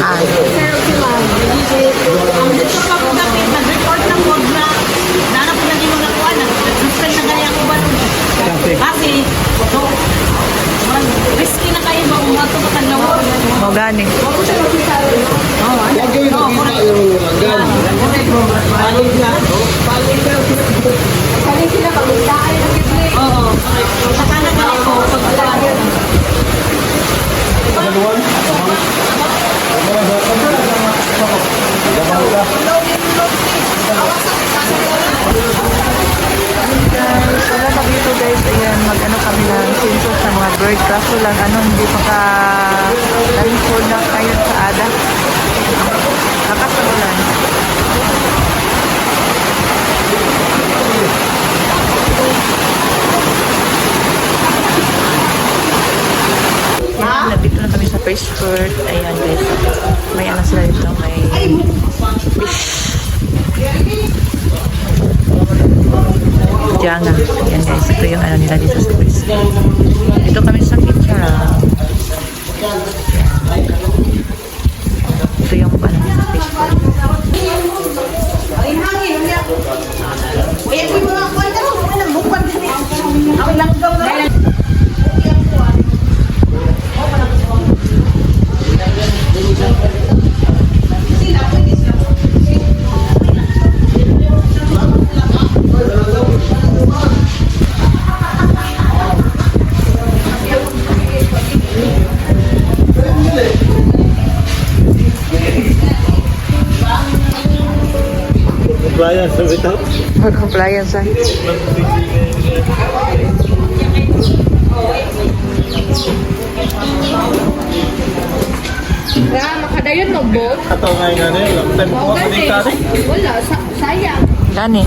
Ah. Kasi, risky na kayo ba umato pa kanlaw? Mo gani. Oo. Sa kanan ka ko pagkakas. Wala na dito guys, ayan, mag-ano kami ng census sa mga bird. Kaso lang, hindi maka-record na kayo sa ADA. Lakas ang ulan. Ayan, nandito na kami sa first court. Ayan guys, may ano sila dito, may fish. Janga. Yan guys, ito yung ano nila dito sa first. Dito kami sa kitchen. Ito yung ano sa fish court. Compliance sa ito? Compliance ah. Makadayon mo, Bob? Ataw nga nga rin. Time ko Gani. ka Wala, sayang. Gani.